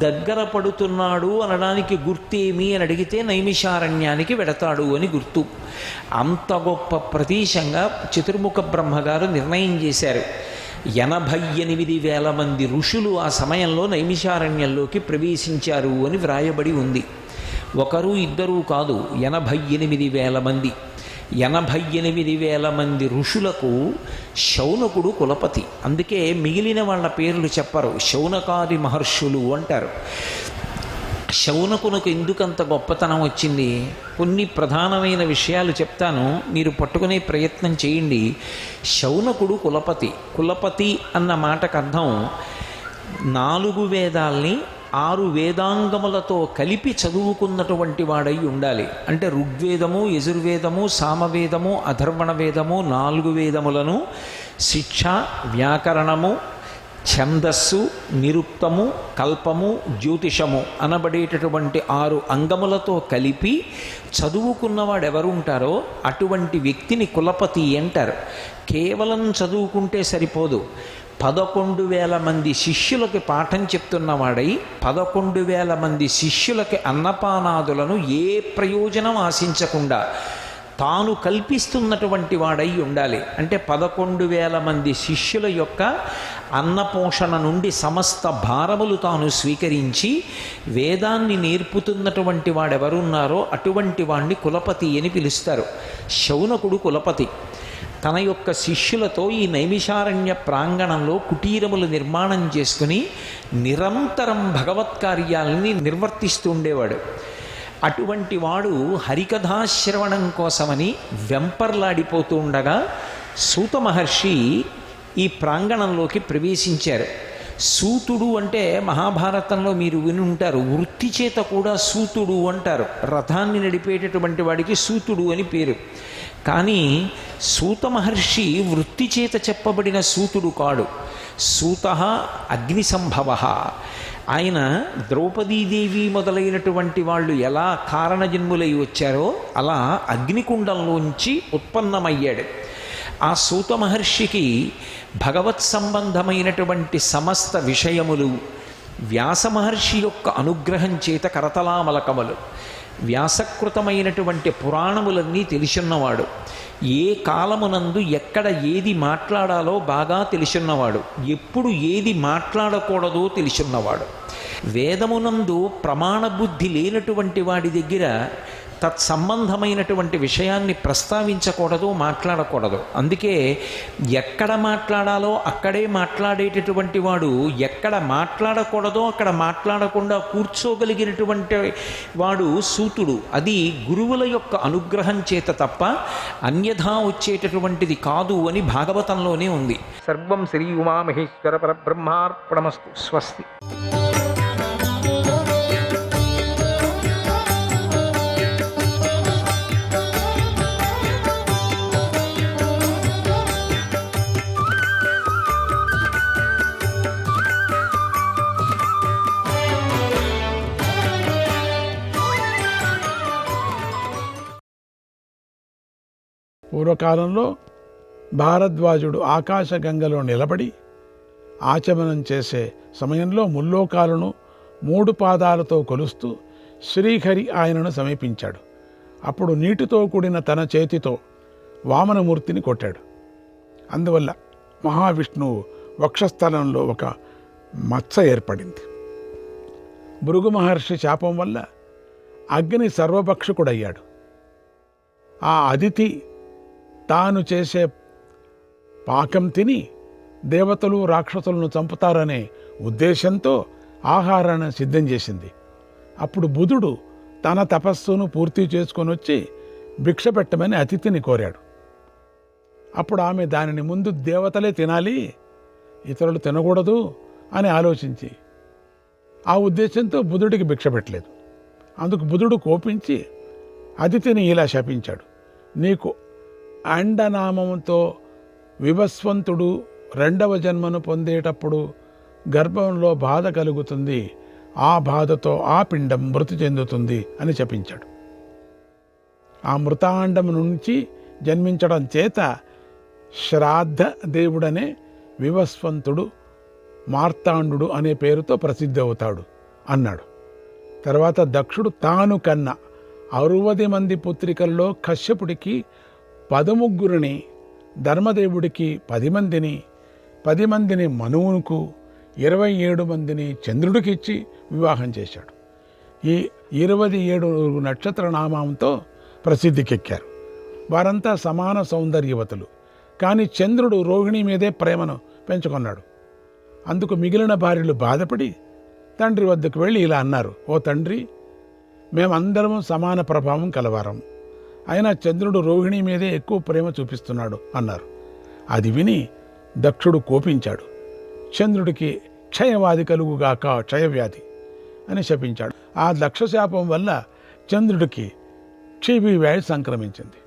దగ్గర పడుతున్నాడు అనడానికి గుర్తేమి అని అడిగితే నైమిషారణ్యానికి వెడతాడు అని గుర్తు. అంత గొప్ప ప్రదేశంగా చతుర్ముఖ బ్రహ్మగారు నిర్ణయం చేశారు. 88,000 మంది ఋషులు ఆ సమయంలో నైమిషారణ్యంలోకి ప్రవేశించారు అని వ్రాయబడి ఉంది. ఒకరు ఇద్దరు కాదు, 88,000 మంది. 88,000 మంది ఋషులకు శౌనకుడు కులపతి. అందుకే మిగిలిన వాళ్ళ పేర్లు చెప్పరు, శౌనకాది మహర్షులు అంటారు. శౌనకునకు ఎందుకంత గొప్పతనం వచ్చింది? కొన్ని ప్రధానమైన విషయాలు చెప్తాను, మీరు పట్టుకునే ప్రయత్నం చేయండి. శౌనకుడు కులపతి. కులపతి అన్న మాటకు అర్థం 4 వేదాల్ని 6 వేదాంగములతో కలిపి చదువుకున్నటువంటి వాడై ఉండాలి. అంటే ఋగ్వేదము, యజుర్వేదము, సామవేదము, అథర్వణ వేదము 4 వేదములను శిక్ష, వ్యాకరణము, ఛందస్సు, నిరుక్తము, కల్పము, జ్యోతిషము అనబడేటటువంటి 6 అంగములతో కలిపి చదువుకున్నవాడు ఎవరుంటారో అటువంటి వ్యక్తిని కులపతి అంటారు. కేవలం చదువుకుంటే సరిపోదు. 11,000 మంది శిష్యులకి పాఠం చెప్తున్నవాడై 11,000 మంది శిష్యులకి అన్నపానాదులను ఏ ప్రయోజనం ఆశించకుండా తాను కల్పిస్తున్నటువంటి వాడై ఉండాలి. అంటే 11,000 మంది శిష్యుల యొక్క అన్నపోషణ నుండి సమస్త భారములు తాను స్వీకరించి వేదాన్ని నేర్పుతున్నటువంటి వాడెవరున్నారో అటువంటి వాణ్ణి కులపతి అని పిలుస్తారు. శౌనకుడు కులపతి. తన యొక్క శిష్యులతో ఈ నైమిషారణ్య ప్రాంగణంలో కుటీరములు నిర్మాణం చేసుకుని నిరంతరం భగవత్కార్యాలని నిర్వర్తిస్తూ ఉండేవాడు. అటువంటి వాడు హరికథాశ్రవణం కోసమని వెంపర్లాడిపోతూ ఉండగా సూత మహర్షి ఈ ప్రాంగణంలోకి ప్రవేశించారు. సూతుడు అంటే మహాభారతంలో మీరు విని ఉంటారు, వృత్తి చేత కూడా సూతుడు అంటారు. రథాన్ని నడిపేటటువంటి వాడికి సూతుడు అని పేరు. కానీ సూత మహర్షి వృత్తి చేత చెప్పబడిన సూతుడు కాడు. సూత అగ్నిసంభవ. ఆయన ద్రౌపదీదేవి మొదలైనటువంటి వాళ్ళు ఎలా కారణజన్ములై వచ్చారో అలా అగ్నికుండంలోంచి ఉత్పన్నమయ్యాడు. ఆ సూత మహర్షికి భగవత్ సంబంధమైనటువంటి సమస్త విషయములు వ్యాస మహర్షి యొక్క అనుగ్రహం చేత కరతలామలకములు. వ్యాసకృతమైనటువంటి పురాణములన్నీ తెలిసున్నవాడు. ఏ కాలమునందు ఎక్కడ ఏది మాట్లాడాలో బాగా తెలిసున్నవాడు. ఎప్పుడు ఏది మాట్లాడకూడదో తెలిసున్నవాడు. వేదమునందు ప్రమాణ బుద్ధి లేనటువంటి వాడి దగ్గర తత్సంబంధమైనటువంటి విషయాన్ని ప్రస్తావించకూడదు, మాట్లాడకూడదు. అందుకే ఎక్కడ మాట్లాడాలో అక్కడే మాట్లాడేటటువంటి వాడు, ఎక్కడ మాట్లాడకూడదో అక్కడ మాట్లాడకుండా కూర్చోగలిగినటువంటి వాడు సూతుడు. అది గురువుల యొక్క అనుగ్రహం చేత తప్ప అన్యథా వచ్చేటటువంటిది కాదు అని భాగవతంలోనే ఉంది. సర్వం శ్రీ ఉమామహేశ్వర పరబ్రహ్మార్పణమస్తు. స్వస్తి. పూర్వకాలంలో భారద్వాజుడు ఆకాశగంగలో నిలబడి ఆచమనం చేసే సమయంలో ముల్లోకాలను 3 పాదాలతో కొలుస్తూ శ్రీహరి ఆయనను సమీపించాడు. అప్పుడు నీటితో కూడిన తన చేతితో వామనమూర్తిని కొట్టాడు. అందువల్ల మహావిష్ణువు వక్షస్థలంలో ఒక మచ్చ ఏర్పడింది. భృగు మహర్షి శాపం వల్ల అగ్ని సర్వభక్షకుడయ్యాడు. ఆ అదితి తాను చేసే పాకం తిని దేవతలు రాక్షసులను చంపుతారనే ఉద్దేశంతో ఆహారాన్ని సిద్ధం చేసింది. అప్పుడు బుధుడు తన తపస్సును పూర్తి చేసుకొని వచ్చి భిక్ష పెట్టమని అతిథిని కోరాడు. అప్పుడు ఆమె దానిని ముందు దేవతలే తినాలి, ఇతరులు తినకూడదు అని ఆలోచించి ఆ ఉద్దేశంతో బుధుడికి భిక్ష పెట్టలేదు. అందుకు బుధుడు కోపించి అతిథిని ఇలా శపించాడు, నీకు అండనామంతో వివస్వంతుడు రెండవ జన్మను పొందేటప్పుడు గర్భంలో బాధ కలుగుతుంది, ఆ బాధతో ఆ పిండం మృతి చెందుతుంది అని శపించాడు. ఆ మృతాండం నుంచి జన్మించడం చేత శ్రాద్ధ దేవుడనే వివస్వంతుడు మార్తాండు అనే పేరుతో ప్రసిద్ధి అవుతాడు అన్నాడు. తర్వాత దక్షుడు తాను కన్న 60 మంది పుత్రికల్లో కశ్యపుడికి 13 ధర్మదేవుడికి 10 మందిని, 10 మందిని మనువునుకు, 27 మందిని చంద్రుడికి ఇచ్చి వివాహం చేశాడు. ఈ 27 నక్షత్ర నామంతో ప్రసిద్ధికెక్కారు. వారంతా సమాన సౌందర్యవతులు. కానీ చంద్రుడు రోహిణి మీదే ప్రేమను పెంచుకున్నాడు. అందుకు మిగిలిన భార్యలు బాధపడి తండ్రి వద్దకు వెళ్ళి ఇలా అన్నారు, ఓ తండ్రి, మేమందరము సమాన ప్రభావం కలవారం, అయినా చంద్రుడు రోహిణి మీదే ఎక్కువ ప్రేమ చూపిస్తున్నాడు అన్నారు. అది విని దక్షుడు కోపించాడు. చంద్రుడికి క్షయవాది కలుగుగాక, క్షయవ్యాధి అని శపించాడు. ఆ దక్షశాపం వల్ల చంద్రుడికి క్షీభి వ్యాధి సంక్రమించింది.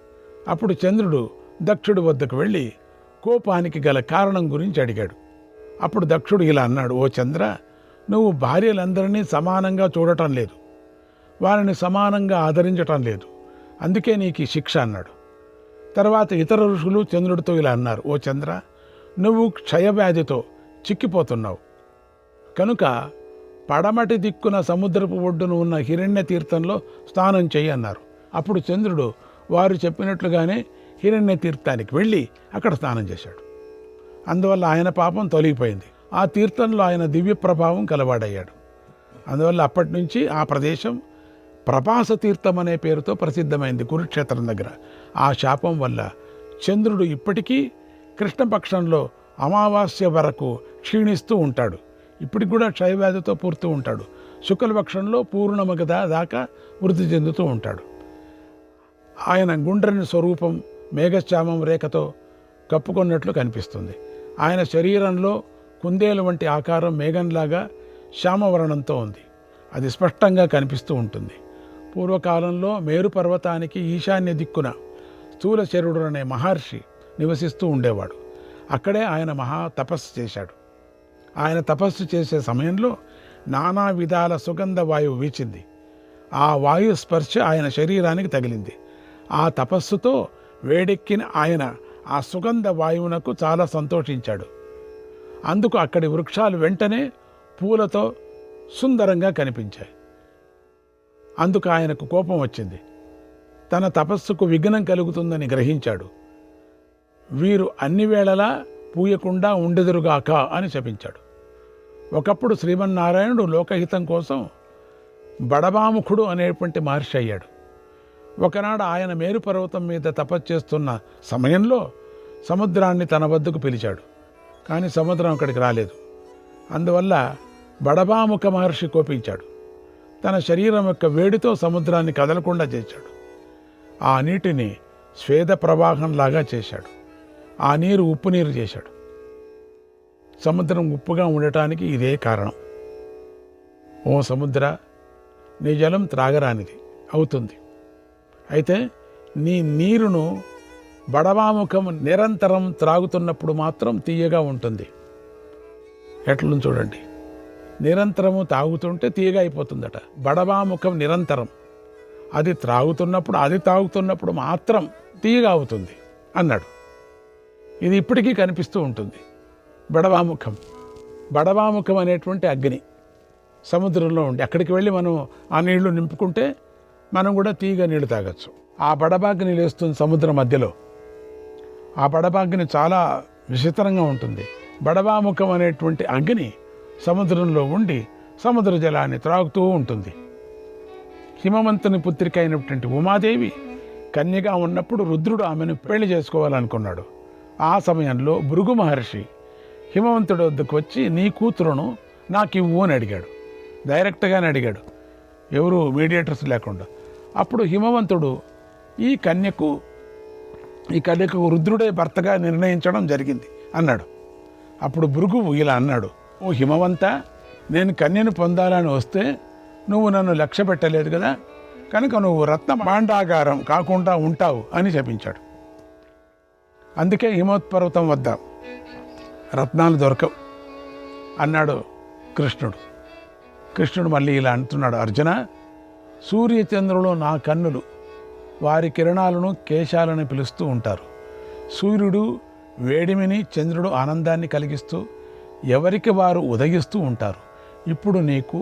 అప్పుడు చంద్రుడు దక్షుడి వద్దకు వెళ్ళి కోపానికి గల కారణం గురించి అడిగాడు. అప్పుడు దక్షుడు ఇలా అన్నాడు, ఓ చంద్ర, నువ్వు భార్యలందరినీ సమానంగా చూడటం లేదు, వారిని సమానంగా ఆదరించటం లేదు, అందుకే నీకు ఈ శిక్ష అన్నాడు. తర్వాత ఇతర ఋషులు చంద్రుడితో ఇలా అన్నారు, ఓ చంద్ర, నువ్వు క్షయవ్యాధితో చిక్కిపోతున్నావు, కనుక పడమటి దిక్కున సముద్రపు ఒడ్డున ఉన్న హిరణ్య తీర్థంలో స్నానం చెయ్యి అన్నారు. అప్పుడు చంద్రుడు వారు చెప్పినట్లుగానే హిరణ్య తీర్థానికి వెళ్ళి అక్కడ స్నానం చేశాడు. అందువల్ల ఆయన పాపం తొలగిపోయింది. ఆ తీర్థంలో ఆయన దివ్య ప్రభావం కలవాడయ్యాడు. అందువల్ల అప్పటి నుంచి ఆ ప్రదేశం ప్రపాస తీర్థం అనే పేరుతో ప్రసిద్ధమైంది కురుక్షేత్రం దగ్గర. ఆ శాపం వల్ల చంద్రుడు ఇప్పటికీ కృష్ణపక్షంలో అమావాస్య వరకు క్షీణిస్తూ ఉంటాడు. ఇప్పటికి కూడా క్షయవ్యాధితో పూర్తూ ఉంటాడు. శుక్లపక్షంలో పూర్ణమగ దాకా వృద్ధి చెందుతూ ఉంటాడు. ఆయన గుండ్రని స్వరూపం మేఘశ్యామం రేఖతో కప్పుకొన్నట్లు కనిపిస్తుంది. ఆయన శరీరంలో కుందేలు వంటి ఆకారం మేఘంలాగా శ్యామవర్ణంతో ఉంది. అది స్పష్టంగా కనిపిస్తూ ఉంటుంది. పూర్వకాలంలో మేరు పర్వతానికి ఈశాన్య దిక్కున స్థూలశరుడు అనే మహర్షి నివసిస్తూ ఉండేవాడు. అక్కడే ఆయన మహా తపస్సు చేశాడు. ఆయన తపస్సు చేసే సమయంలో నానా విధాల సుగంధ వాయువు వీచింది. ఆ వాయు స్పర్శ ఆయన శరీరానికి తగిలింది. ఆ తపస్సుతో వేడెక్కిన ఆయన ఆ సుగంధ వాయువునకు చాలా సంతోషించాడు. అందుకు అక్కడి వృక్షాలు వెంటనే పూలతో సుందరంగా కనిపించాయి. అందుకు ఆయనకు కోపం వచ్చింది. తన తపస్సుకు విఘ్నం కలుగుతుందని గ్రహించాడు. వీరు అన్ని వేళలా పూయకుండా ఉండెదురుగాక అని శపించాడు. ఒకప్పుడు శ్రీమన్నారాయణుడు లోకహితం కోసం బడబాముఖుడు అనేటువంటి మహర్షి అయ్యాడు. ఒకనాడు ఆయన మేరు పర్వతం మీద తపస్సు చేస్తున్న సమయంలో సముద్రాన్ని తన వద్దకు పిలిచాడు. కానీ సముద్రం అక్కడికి రాలేదు. అందువల్ల బడబాముఖ మహర్షి కోపించాడు. తన శరీరం యొక్క వేడితో సముద్రాన్ని కదలకుండా చేశాడు. ఆ నీటిని స్వేద ప్రవాహంలాగా చేశాడు. ఆ నీరు ఉప్పు నీరు చేశాడు. సముద్రం ఉప్పుగా ఉండటానికి ఇదే కారణం. ఓ సముద్ర, నీ జలం త్రాగరానిది అవుతుంది. అయితే నీ నీరును బడబాముఖం నిరంతరం త్రాగుతున్నప్పుడు మాత్రం తీయగా ఉంటుంది. ఎట్లను చూడండి, నిరంతరము తాగుతుంటే తీయగా అయిపోతుందట. బడబాముఖం నిరంతరం, అది తాగుతున్నప్పుడు మాత్రం తీయగా అవుతుంది అన్నాడు. ఇది ఇప్పటికీ కనిపిస్తూ ఉంటుంది. బడబాముఖం అనేటువంటి అగ్ని సముద్రంలో ఉండి అక్కడికి వెళ్ళి మనం ఆ నీళ్లు నింపుకుంటే మనం కూడా తీయగా నీళ్లు తాగొచ్చు. ఆ బడబాగ్ని లేస్తుంది సముద్రం మధ్యలో. ఆ బడబాగ్ని చాలా విచిత్రంగా ఉంటుంది. బడబాముఖం అనేటువంటి అగ్ని సముద్రంలో ఉండి సముద్ర జలాన్ని త్రాగుతూ ఉంటుంది. హిమవంతుని పుత్రిక అయినటువంటి ఉమాదేవి కన్యగా ఉన్నప్పుడు రుద్రుడు ఆమెను పెళ్లి చేసుకోవాలనుకున్నాడు. ఆ సమయంలో భృగు మహర్షి హిమవంతుడి వద్దకు వచ్చి నీ కూతురును నాకు ఇవ్వు అని అడిగాడు. డైరెక్ట్గానే అడిగాడు, ఎవరు మీడియేటర్స్ లేకుండా. అప్పుడు హిమవంతుడు ఈ కన్యకు రుద్రుడే భర్తగా నిర్ణయించడం జరిగింది అన్నాడు. అప్పుడు భృగువు ఇలా అన్నాడు, ఓ హిమవంత, నేను కన్యను పొందాలని వస్తే నువ్వు నన్ను లక్ష్య పెట్టలేదు కదా, కనుక నువ్వు రత్న భాండాగారం కాకుండా ఉంటావు అని శపించాడు. అందుకే హిమోత్పర్వతం వద్ద రత్నాలు దొరకవు అన్నాడు కృష్ణుడు. కృష్ణుడు మళ్ళీ ఇలా అంటున్నాడు, అర్జున, సూర్యచంద్రులు నా కన్నులు, వారి కిరణాలను కేశాలని పిలుస్తూ ఉంటారు. సూర్యుడు వేడిమిని, చంద్రుడు ఆనందాన్ని కలిగిస్తూ ఎవరికి వారు ఉదయిస్తూ ఉంటారు. ఇప్పుడు నీకు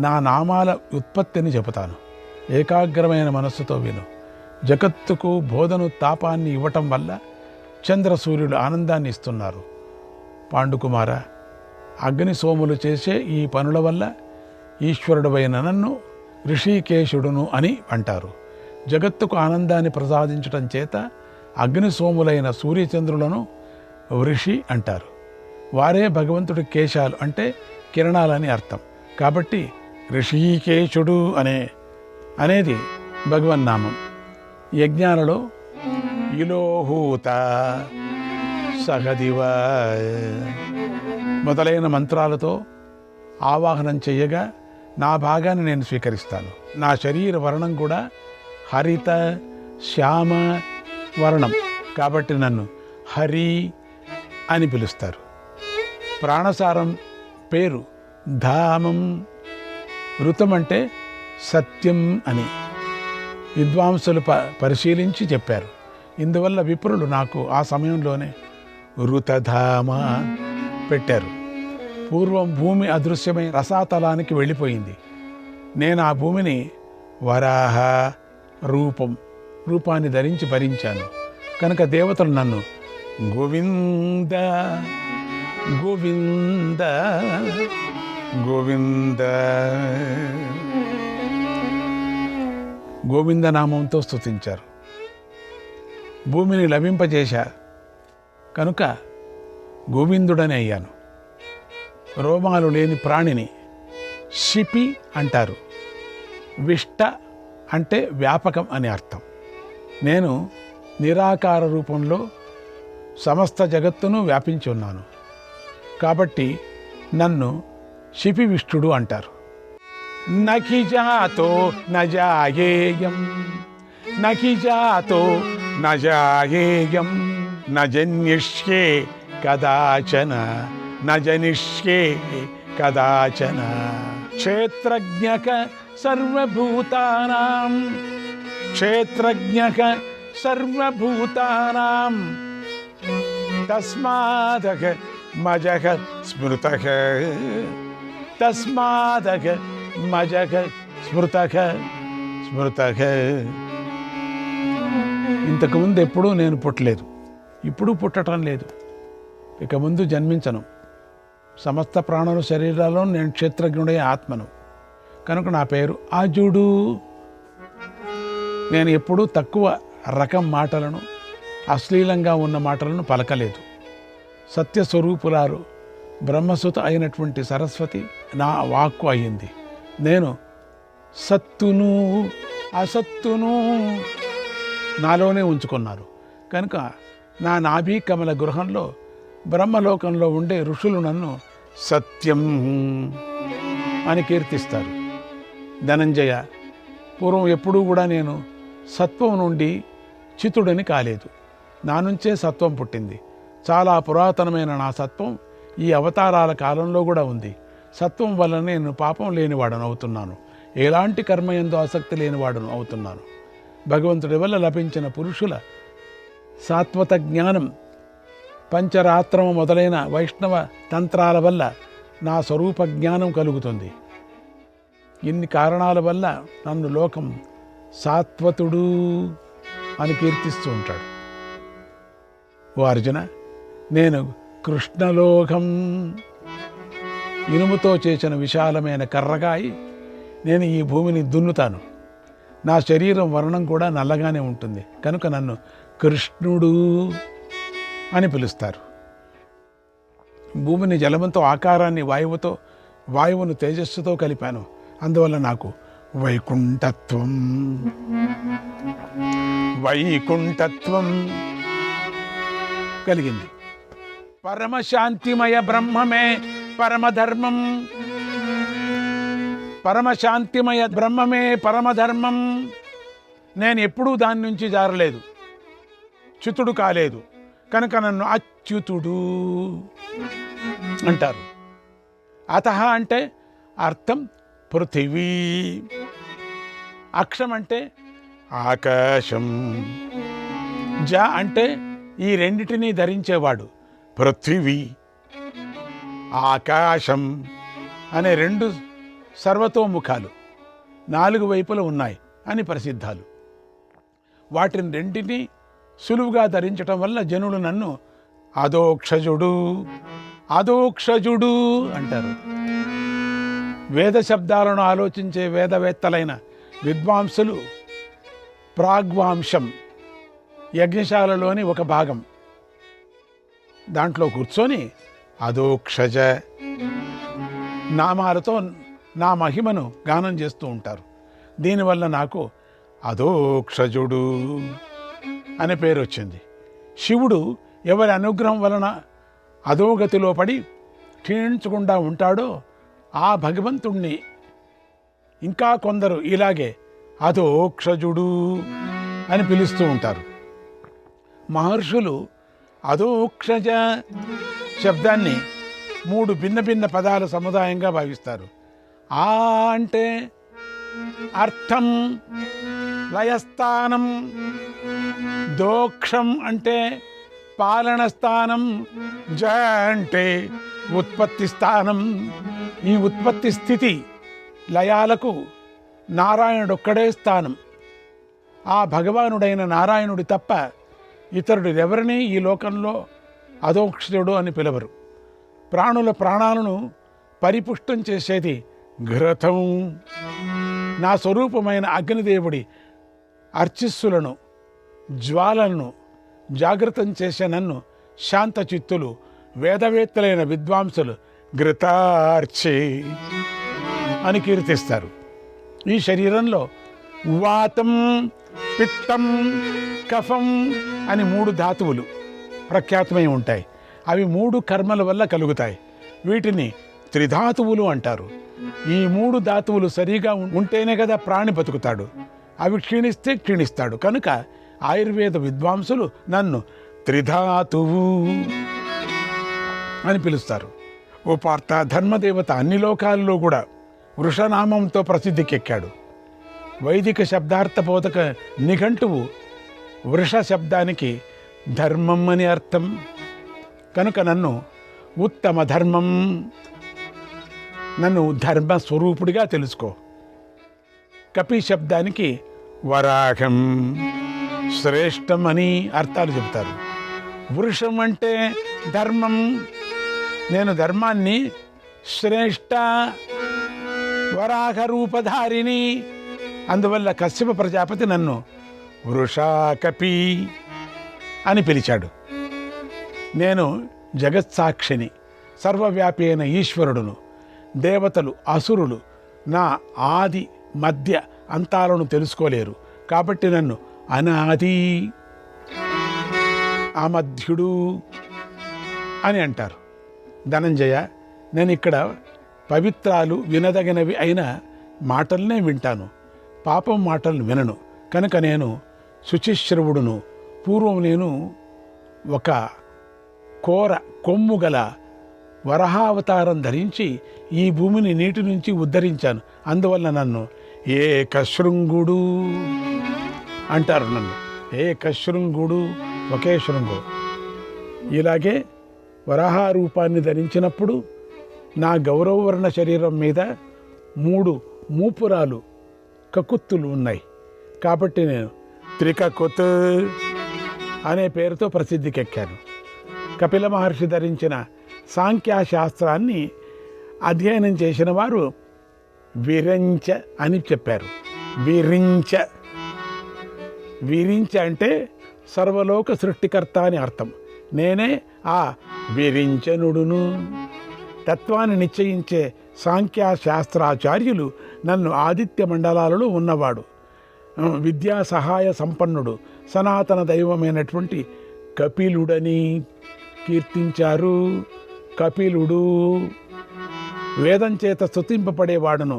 నా నామాల ఉత్పత్తిని చెబుతాను, ఏకాగ్రమైన మనస్సుతో విను. జగత్తుకు బోధను తాపాన్ని ఇవ్వటం వల్ల చంద్ర సూర్యుడు ఆనందాన్ని ఇస్తున్నారు. పాండుకుమార, అగ్ని సోములు చేసే ఈ పనుల వల్ల ఈశ్వరుడవైన నన్ను ఋషికేశుడును అని అంటారు. జగత్తుకు ఆనందాన్ని ప్రసాదించటం చేత అగ్ని సోములైన సూర్యచంద్రులను ఋషి అంటారు. వారే భగవంతుడి కేశాలు అంటే కిరణాలని అర్థం. కాబట్టి ఋషికేశుడు అనేది భగవన్నామం. యజ్ఞాలలో ఇలోహూత సహదివ మొదలైన మంత్రాలతో ఆవాహనం చేయగా నా భాగాన్ని నేను స్వీకరిస్తాను. నా శరీర వర్ణం కూడా హరిత శ్యామ వర్ణం కాబట్టి నన్ను హరి అని పిలుస్తారు. ప్రాణసారం పేరు ధామం. ఋతం అంటే సత్యం అని విద్వాంసులు పరిశీలించి చెప్పారు. ఇందువల్ల విప్రులు నాకు ఆ సమయంలోనే ఋతధామ పెట్టారు. పూర్వం భూమి అదృశ్యమై రసాతలానికి వెళ్ళిపోయింది. నేను ఆ భూమిని వరాహ రూపాన్ని ధరించి భరించాను. కనుక దేవతలు నన్ను గోవింద గోవింద గోవింద గోవిందనామంతో స్తుతించారు. భూమిని లభింపజేశారు కనుక గోవిందుడని అయ్యాను. రోమాలు లేని ప్రాణిని శిపి అంటారు. విష్ట అంటే వ్యాపకం అని అర్థం. నేను నిరాకార రూపంలో సమస్త జగత్తును వ్యాపించి ఉన్నాను. కాబట్టి నన్ను శిపి విష్ణుడు అంటారు. నఖిజాతో నజాయేయం నఖిజాతో నజాయేయం నజన్యిష్యే కదాచన నజనిష్యే కదాచన క్షేత్రజ్ఞక సర్వభూతానాం క్షేత్రజ్ఞక సర్వభూతానాం తస్మాదక మజక స్మృతక తస్మాదక మజక స్మృతక స్మృతక. ఇంతకుముందు ఎప్పుడూ నేను పుట్టలేదు, ఇప్పుడు పుట్టడం లేదు, ఇక ముందు జన్మించను. సమస్త ప్రాణుల శరీరాల్లో నేను క్షేత్రజ్ఞుడే ఆత్మను. కనుక నా పేరు అజుడు. నేను ఎప్పుడూ తక్కువ రకం మాటలను, అశ్లీలంగా ఉన్న మాటలను పలకలేదు. సత్యస్వరూపులారు బ్రహ్మసుత అయినటువంటి సరస్వతి నా వాక్కు అయ్యింది. నేను సత్తును అసత్తును నాలోనే ఉంచుకున్నారు. కనుక నా నాభి కమల గృహంలో బ్రహ్మలోకంలో ఉండే ఋషులు నన్ను సత్యం అని కీర్తిస్తారు. ధనంజయ, పూర్వం ఎప్పుడూ కూడా నేను సత్వం నుండి చితుడని కాలేదు. నా నుంచే సత్వం పుట్టింది. చాలా పురాతనమైన నా సత్వం ఈ అవతారాల కాలంలో కూడా ఉంది. సత్వం వల్ల నేను పాపం లేనివాడను అవుతున్నాను, ఎలాంటి కర్మయందు ఆసక్తి లేనివాడను అవుతున్నాను. భగవంతుడి వల్ల లభించిన పురుషుల సాత్వత జ్ఞానం, పంచరాత్రము మొదలైన వైష్ణవ తంత్రాల వల్ల నా స్వరూప జ్ఞానం కలుగుతుంది. ఇన్ని కారణాల వల్ల నన్ను లోకం సాత్వతుడు అని కీర్తిస్తూ ఉంటాడు. ఓ అర్జున, నేను కృష్ణలోకం ఇనుముతో చేసిన విశాలమైన కర్రగా అయి నేను ఈ భూమిని దున్నుతాను. నా శరీరం వర్ణం కూడా నల్లగానే ఉంటుంది కనుక నన్ను కృష్ణుడు అని పిలుస్తారు. భూమిని జలముతో, ఆకారాన్ని వాయువుతో, వాయువును తేజస్సుతో కలిపాను. అందువల్ల నాకు వైకుంఠత్వం కలిగింది. పరమశాంతిమయ బ్రహ్మమే పరమధర్మం. పరమశాంతిమయ బ్రహ్మమే పరమధర్మం. నేను ఎప్పుడూ దాని నుంచి జారలేదు, చ్యుతుడు కాలేదు కనుక నన్ను అచ్యుతుడు అంటారు. అతః అంటే అర్థం పృథివీ, అక్షం అంటే ఆకాశం, జ అంటే ఈ రెండిటినీ ధరించేవాడు. పృథివీ ఆకాశం అనే రెండు సర్వతోముఖాలు 4 వైపులు ఉన్నాయి అని ప్రసిద్ధాలు. వాటిని రెంటిని సులువుగా ధరించటం వల్ల జనులు నన్ను అధోక్షజుడు అంటారు. వేద శబ్దాలను ఆలోచించే వేదవేత్తలైన విద్వాంసులు ప్రాగ్వాంశం, యజ్ఞశాలలోని ఒక భాగం, దాంట్లో కూర్చొని అధోక్షజ నామాలతో నా మహిమను గానం చేస్తూ ఉంటారు. దీనివల్ల నాకు అధోక్షజుడు అనే పేరు వచ్చింది. శివుడు ఎవరి అనుగ్రహం వలన అధోగతిలో పడి క్షీణించకుండా ఉంటాడో ఆ భగవంతుణ్ణి ఇంకా కొందరు ఇలాగే అధోక్షజుడు అని పిలుస్తూ ఉంటారు. మహర్షులు అధోక్షజ శబ్దాన్ని 3 భిన్న భిన్న పదాల సముదాయంగా భావిస్తారు. ఆ అంటే అర్థం, లయస్థానం. దోక్షం అంటే పాలన స్థానం. జ అంటే ఉత్పత్తి స్థానం. ఈ ఉత్పత్తి స్థితి లయాలకు నారాయణుడొక్కడే స్థానం. ఆ భగవానుడైన నారాయణుడి తప్ప ఇతరుడు ఎవరినీ ఈ లోకంలో అధోక్షజుడు అని పిలవరు. ప్రాణుల ప్రాణాలను పరిపుష్టం చేసేది ఘృతం. నా స్వరూపమైన అగ్నిదేవుడి అర్చిస్సులను, జ్వాలను జాగృతం చేసే నన్ను శాంతచిత్తులు, వేదవేత్తలైన విద్వాంసులు ఘృతార్చి అని కీర్తిస్తారు. ఈ శరీరంలో వాతం, పిత్తం, కఫం అని 3 ధాతువులు ప్రఖ్యాతమై ఉంటాయి. అవి 3 కర్మల వల్ల కలుగుతాయి. వీటిని త్రిధాతువులు అంటారు. ఈ 3 ధాతువులు సరిగా ఉంటేనే కదా ప్రాణి బతుకుతాడు. అవి క్షీణిస్తే క్షీణిస్తాడు. కనుక ఆయుర్వేద విద్వాంసులు నన్ను త్రిధాతువు అని పిలుస్తారు. ఓ పార్థ, ధర్మదేవత అన్ని లోకాల్లో కూడా వృషనామంతో ప్రసిద్ధికెక్కాడు. వైదిక శబ్దార్థబోధక నిఘంటువు వృష శబ్దానికి ధర్మం అని అర్థం. కనుక నన్ను ఉత్తమ ధర్మం, నన్ను ధర్మస్వరూపుడిగా తెలుసుకో. కపి శబ్దానికి వరాహం, శ్రేష్టం అని అర్థాలు చెబుతారు. వృషం అంటే ధర్మం. నేను ధర్మాన్ని శ్రేష్ట వరాహ రూపధారిని. అందువల్ల కశ్యప ప్రజాపతి నన్ను వృషాకపి అని పిలిచాడు. నేను జగత్సాక్షిని, సర్వవ్యాపి అయిన ఈశ్వరుడును. దేవతలు, అసురులు నా ఆది మధ్య అంతాలను తెలుసుకోలేరు. కాబట్టి నన్ను అనాది, అమధ్యుడు అని అంటారు. ధనంజయ, నేను ఇక్కడ పవిత్రాలు, వినదగినవి అయిన మాటలనే వింటాను, పాపం మాటలను వినను. కనుక నేను శుచిశ్రవుడును. పూర్వం నేను ఒక కోర కొమ్ము గల వరహావతారం ధరించి ఈ భూమిని నీటి నుంచి ఉద్ధరించాను. అందువల్ల నన్ను ఏకశృంగుడు అంటారు. నన్ను ఏకశృంగుడు, ఒకే శృంగు. ఇలాగే వరాహారూపాన్ని ధరించినప్పుడు నా గౌరవవర్ణ శరీరం మీద 3 మూపురాలు, కకుత్తులు ఉన్నాయి. కాబట్టి నేను త్రికకుత్ అనే పేరుతో ప్రసిద్ధికెక్కాను. కపిల మహర్షి ధరించిన సాంఖ్యాశాస్త్రాన్ని అధ్యయనం చేసిన వారు విరించ అని చెప్పారు. విరించ విరించ అంటే సర్వలోక సృష్టికర్త అని అర్థం. నేనే ఆ విరించనుడును. తత్వాన్ని నిశ్చయించే సాంఖ్యశాస్త్రాచార్యులు నన్ను ఆదిత్య మండలాలలో ఉన్నవాడు, విద్యా సహాయ సంపన్నుడు, సనాతన దైవమైనటువంటి కపిలుడని కీర్తించారు. కపిలుడు వేదం చేత స్తుతింపబడేవాడును,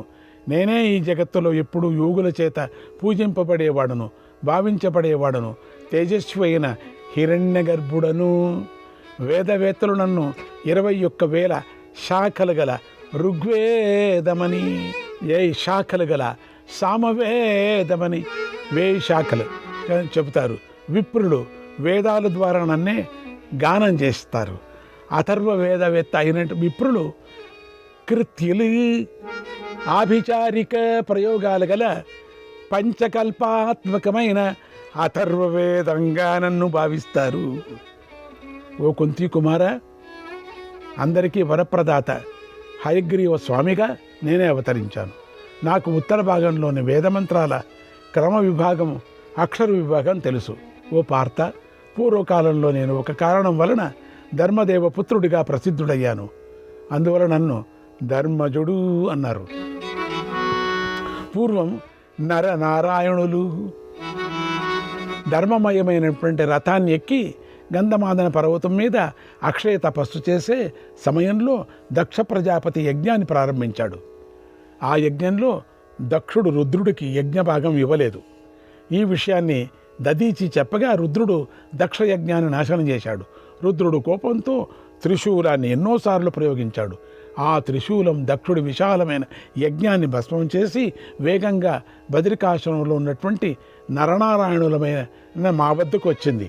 నేనే ఈ జగత్తులో ఎప్పుడూ యోగుల చేత పూజింపబడేవాడును, భావించబడేవాడును, తేజస్వి అయిన హిరణ్య గర్భుడను. వేదవేత్తలు నన్ను 21,000 శాఖలు గల ఋగ్వేదమని, 1000 శాఖలు గల సామవేదమని 1000 శాఖలు చెబుతారు. విప్రులు వేదాల ద్వారా నన్నే గానం చేస్తారు. అథర్వ వేదవేత్త అయినట్టు విప్రులు కృత్యులు, ఆభిచారిక ప్రయోగాలు గల పంచకల్పాత్మకమైన అథర్వవేదంగా నన్ను భావిస్తారు. ఓ కుంతి కుమార, అందరికీ వరప్రదాత హయగ్రీవ స్వామిగా నేనే అవతరించాను. నాకు ఉత్తర భాగంలోని వేదమంత్రాల క్రమ విభాగం, అక్షర విభాగం తెలుసు. ఓ పార్థ, పూర్వకాలంలో నేను ఒక కారణం వలన ధర్మదేవ పుత్రుడిగా ప్రసిద్ధుడయ్యాను. అందువల్ల నన్ను ధర్మజుడు అన్నారు. పూర్వం నరనారాయణులు ధర్మమయమైనటువంటి రథాన్ని ఎక్కి గంధమాదన పర్వతం మీద అక్షయ తపస్సు చేసే సమయంలో దక్ష ప్రజాపతి యజ్ఞాన్ని ప్రారంభించాడు. ఆ యజ్ఞంలో దక్షుడు రుద్రుడికి యజ్ఞభాగం ఇవ్వలేదు. ఈ విషయాన్ని దదీచి చెప్పగా రుద్రుడు దక్ష యజ్ఞాన్ని నాశనం చేశాడు. రుద్రుడు కోపంతో త్రిశూలాన్ని ఎన్నోసార్లు ప్రయోగించాడు. ఆ త్రిశూలం దక్షుడి విశాలమైన యజ్ఞాన్ని భస్మం చేసి వేగంగా బద్రికాశ్రమంలో ఉన్నటువంటి నరనారాయణులమైన మా వద్దకు వచ్చింది.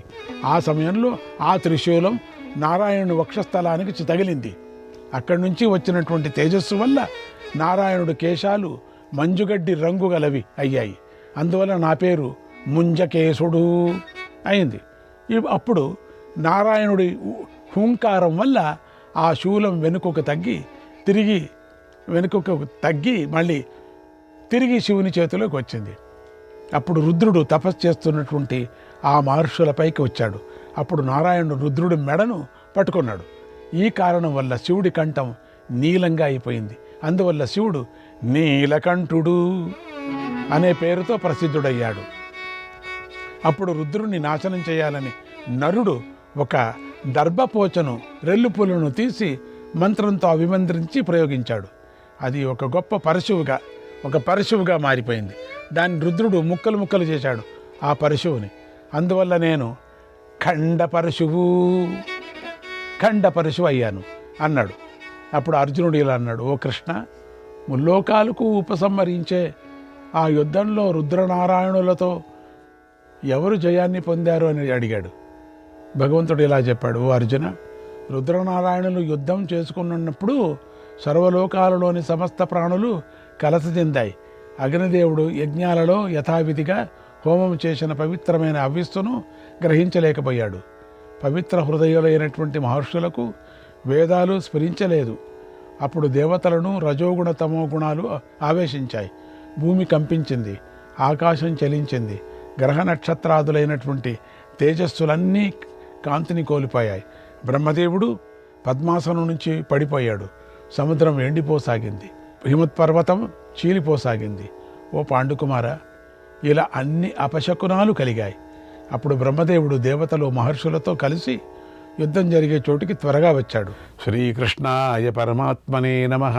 ఆ సమయంలో ఆ త్రిశూలం నారాయణుని వక్షస్థలానికి తగిలింది. అక్కడి నుంచి వచ్చినటువంటి తేజస్సు వల్ల నారాయణుడి కేశాలు మంజుగడ్డి రంగు గలవి అయ్యాయి. అందువల్ల నా పేరు ముంజకేశుడు అయింది. అప్పుడు నారాయణుడి హుంకారం వల్ల ఆ శూలం వెనుకకు తగ్గి మళ్ళీ తిరిగి శివుని చేతిలోకి వచ్చింది. అప్పుడు రుద్రుడు తపస్సు చేస్తున్నటువంటి ఆ మహర్షులపైకి వచ్చాడు. అప్పుడు నారాయణుడు రుద్రుడి మెడను పట్టుకున్నాడు. ఈ కారణం వల్ల శివుడి కంఠం నీలంగా అయిపోయింది. అందువల్ల శివుడు నీలకంఠుడు అనే పేరుతో ప్రసిద్ధుడయ్యాడు. అప్పుడు రుద్రుడిని నాశనం చేయాలని నరుడు ఒక దర్భపోచను, రెల్లుపులను తీసి మంత్రంతో అభిమంత్రించి ప్రయోగించాడు. అది ఒక గొప్ప పరశువుగా మారిపోయింది. దాన్ని రుద్రుడు ముక్కలు ముక్కలు చేశాడు ఆ పరశువుని. అందువల్ల నేను ఖండ పరశువు అయ్యాను అన్నాడు. అప్పుడు అర్జునుడు ఇలా అన్నాడు, ఓ కృష్ణ, ముల్లోకాలకు ఉపసంహరించే ఆ యుద్ధంలో రుద్రనారాయణులతో ఎవరు జయాన్ని పొందారు అని అడిగాడు. భగవంతుడు ఇలా చెప్పాడు, ఓ అర్జున, రుద్రనారాయణులు యుద్ధం చేసుకున్నప్పుడు సర్వలోకాలలోని సమస్త ప్రాణులు కలత చెందాయి. అగ్నిదేవుడు యజ్ఞాలలో యథావిధిగా హోమం చేసిన పవిత్రమైన హవ్యస్సును గ్రహించలేకపోయాడు. పవిత్ర హృదయులైనటువంటి మహర్షులకు వేదాలు స్ఫురించలేదు. అప్పుడు దేవతలను రజోగుణ తమో గుణాలు ఆవేశించాయి. భూమి కంపించింది, ఆకాశం చలించింది, గ్రహ నక్షత్రాదులైనటువంటి తేజస్సులన్నీ కాంతిని కోల్పోయాయి. బ్రహ్మదేవుడు పద్మాసనం నుంచి పడిపోయాడు. సముద్రం ఎండిపోసాగింది, హిమత్పర్వతం చీలిపోసాగింది. ఓ పాండుకుమార, ఇలా అన్ని అపశకునాలు కలిగాయి. అప్పుడు బ్రహ్మదేవుడు దేవతలు మహర్షులతో కలిసి యుద్ధం జరిగే చోటుకి త్వరగా వచ్చాడు. శ్రీకృష్ణాయ పరమాత్మనే నమః.